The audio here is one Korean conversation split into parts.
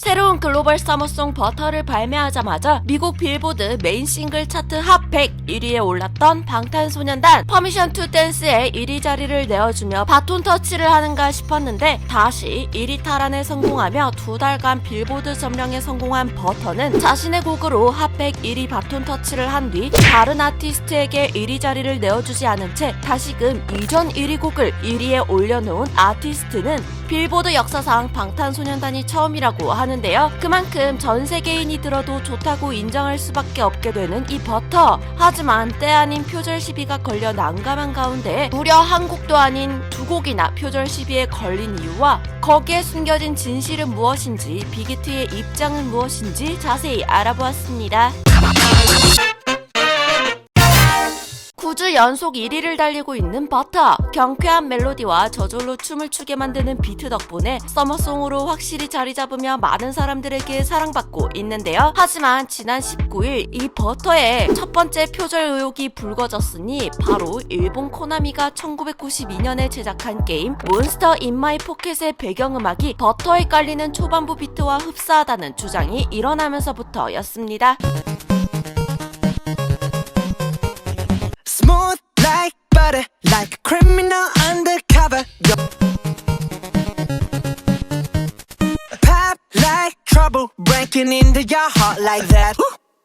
새로운 글로벌 서머송 버터를 발매하자마자 미국 빌보드 메인 싱글 차트 핫 100 1위에 올랐던 방탄소년단 퍼미션 투 댄스의 1위 자리를 내어주며 바톤 터치를 하는가 싶었는데 다시 1위 탈환에 성공하며 2달간 빌보드 점령에 성공한 버터는 자신의 곡으로 핫 100 1위 바톤 터치를 한 뒤 다른 아티스트에게 1위 자리를 내어주지 않은 채 다시금 이전 1위 곡을 1위에 올려놓은 아티스트는 빌보드 역사상 방탄소년단이 처음이라고 하는데요. 그만큼 전 세계인이 들어도 좋다고 인정할 수밖에 없게 되는 이 버터. 하지만 때 아닌 표절 시비가 걸려 난감한 가운데 무려 한 곡도 아닌 2곡이나 표절 시비에 걸린 이유와 거기에 숨겨진 진실은 무엇인지, 빅히트의 입장은 무엇인지 자세히 알아보았습니다. 9주 연속 1위를 달리고 있는 버터. 경쾌한 멜로디와 저절로 춤을 추게 만드는 비트 덕분에 서머송으로 확실히 자리 잡으며 많은 사람들에게 사랑받고 있는데요. 하지만 지난 19일 이 버터의 첫 번째 표절 의혹이 불거졌으니 바로 일본 코나미가 1992년에 제작한 게임 몬스터 인 마이 포켓의 배경음악이 버터에 깔리는 초반부 비트와 흡사하다는 주장이 일어나면서부터였습니다. Smooth like butter, like a criminal undercover. Pop like trouble, breaking into your heart like that.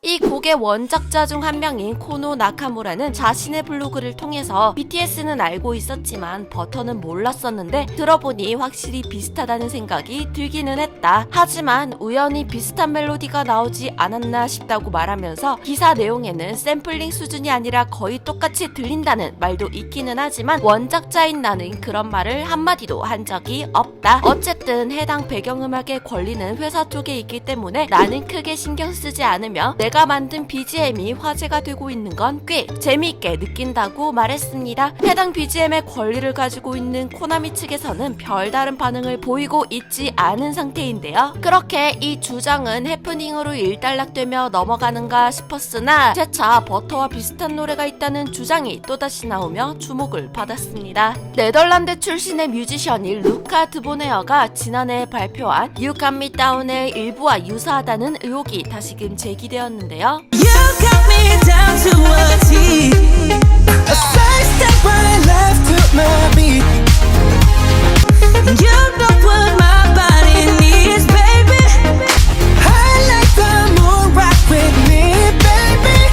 이 곡의 원작자 중 한 명인 코노 나카무라는 자신의 블로그를 통해서 BTS는 알고 있었지만 버터는 몰랐었는데 들어보니 확실히 비슷하다는 생각이 들기는 했다. 하지만 우연히 비슷한 멜로디가 나오지 않았나 싶다고 말하면서 기사 내용에는 샘플링 수준이 아니라 거의 똑같이 들린다는 말도 있기는 하지만 원작자인 나는 그런 말을 한마디도 한 적이 없다. 어쨌든 해당 배경음악의 권리는 회사 쪽에 있기 때문에 나는 크게 신경 쓰지 않으며 내가 만든 BGM이 화제가 되고 있는 건 꽤 재미있게 느낀다고 말했습니다. 해당 BGM의 권리를 가지고 있는 코나미 측에서는 별다른 반응을 보이고 있지 않은 상태인데요. 그렇게 이 주장은 해프닝으로 일단락되며 넘어가는가 싶었으나 재차 버터와 비슷한 노래가 있다는 주장이 또다시 나오며 주목을 받았습니다. 네덜란드 출신의 뮤지션인 루카 드보네어가 지난해 발표한 You Got Me Down의 일부와 유사하다는 의혹이 다시금 제기되었는데요. You got me down to a T. A side step right left to my beat. You don't put my body in ease, baby. I like the moon rock with me, baby.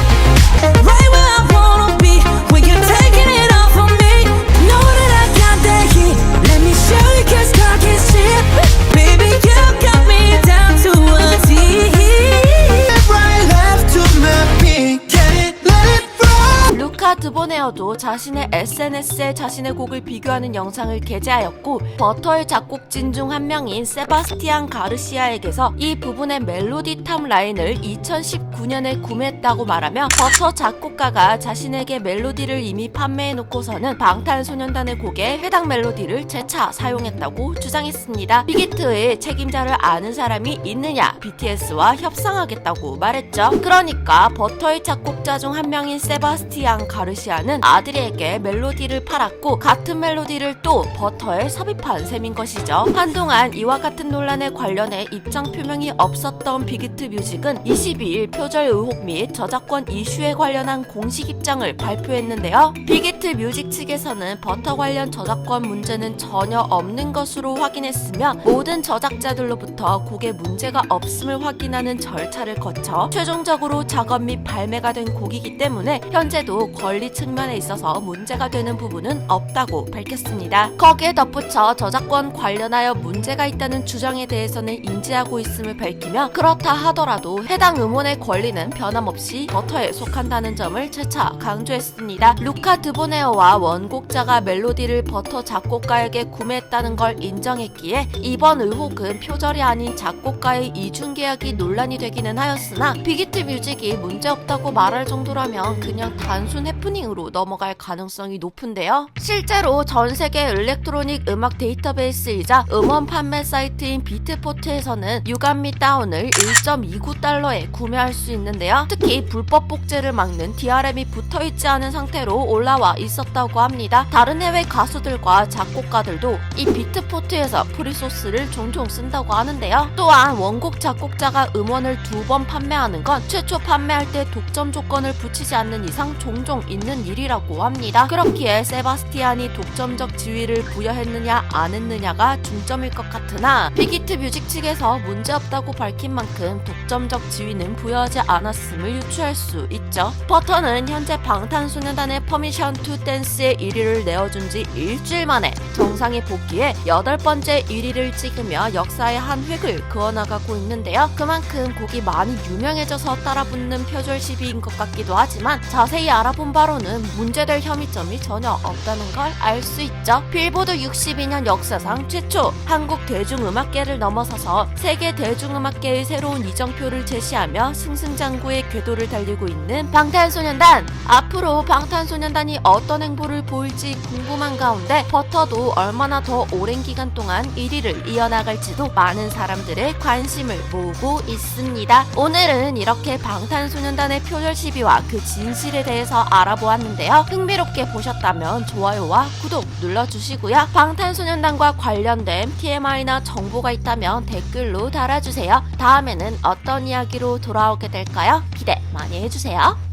Right where I wanna be, when you're taking it all from me. Know that I got that heat. Let me show you 'cause God can see it. Baby, you got me down to a T. Right left to my beat. Get it, let it roll. 루카 드보네어도 자신의 SNS에 자신의 곡을 비교하는 영상을 게재하였고 버터의 작곡진 중 한 명인 세바스티안 가르시아에게서 이 부분의 멜로디 탑 라인을 2019년에 구매했다고 말하며 버터 작곡가가 자신에게 멜로디를 이미 판매해놓고서는 방탄소년단의 곡에 해당 멜로디를 재차 사용했다고 주장했습니다. 빅히트의 책임자를 아는 사람이 있느냐, BTS와 협상하겠다고 말했죠. 그러니까 버터의 작곡자 중 한 명인 세바스티안 가르시아는 아들에게 멜로디를 팔았고 같은 멜로디를 또 버터에 삽입한 셈인 것이죠. 한동안 이와 같은 논란에 관련해 입장 표명이 없었던 빅히트 뮤직은 22일 표절 의혹 및 저작권 이슈에 관련한 공식 입장을 발표했는데요. 빅히트 뮤직 측에서는 버터 관련 저작권 문제는 전혀 없는 것으로 확인했으며 모든 저작자들로부터 곡에 문제가 없음을 확인하는 절차를 거쳐 최종적으로 작업 및 발매가 된 곡이기 때문에 현재도 권리 측면에 있어서 문제가 되는 부분은 없다고 밝혔습니다. 거기에 덧붙여 저작권 관련하여 문제가 있다는 주장에 대해서는 인지하고 있음을 밝히며 그렇다 하더라도 해당 음원의 권리는 변함없이 버터에 속한다는 점을 재차 강조했습니다. 루카 드보네어와 원곡자가 멜로디를 버터 작곡가에게 구매했다는 걸 인정했기에 이번 의혹은 표절이 아닌 작곡가의 이중계약이 논란이 되기는 하였으나 빅히트 뮤직이 문제없다고 말할 정도라면 그냥 단순 해프닝으로 넘어갈 가능성이 높은데요. 실제로 전 세계 일렉트로닉 음악 데이터베이스이자 음원 판매 사이트인 비트포트에서는 유감 및 다운을 1.29달러에 구매할 수 있는데요. 특히 불법 복제를 막는 DRM이 붙어있지 않은 상태로 올라와 있었다고 합니다. 다른 해외 가수들과 작곡가들도 이 비트포트에서 프리소스를 종종 쓴다고 하는데요. 또한 원곡 작곡자가 음원을 2번 판매하는 건 최초 판매할 때 독점 조건을 붙이지 않는 이상 종종 있는 일이라고 합니다. 그렇기에 세바스티안이 독점적 지위를 부여했느냐 안 했느냐가 중점일 것 같으나 빅히트 뮤직 측에서 문제없다고 밝힌 만큼 독점적 지위는 부여하지 않았음을 유추할 수 있죠. 버터는 현재 방탄소년단의 퍼미션 투 댄스의 1위를 내어준 지 일주일 만에 정상에 복귀해 8번째 1위를 찍으며 역사의 한 획을 그어나가고 있는데요. 그만큼 곡이 많이 유명해져서 따라붙는 표절 시비인 것 같기도 하지만 자세히 알아본 바로는 문제될 혐의점이 전혀 없다는 걸 알 수 있죠. 빌보드 62년 역사상 최초 한국 대중음악계를 넘어서서 세계 대중음악계의 새로운 이정표를 제시하며 승승장구의 궤도를 달리고 있는 방탄소년단. 앞으로 방탄소년단이 어떤 행보를 보일지 궁금한 가운데 버터도 얼마나 더 오랜 기간 동안 1위를 이어나갈지도 많은 사람들의 관심을 모으고 있습니다. 오늘은 이렇게 방탄소년단의 표절 시비와 그 진실에 대해서 알아보았는데요. 흥미롭게 보셨다면 좋아요와 구독 눌러주시고요. 방탄소년단과 관련된 TMI나 정보가 있다면 댓글로 달아주세요. 다음에는 어떤 이야기로 돌아오게 될까요? 기대 많이 해주세요.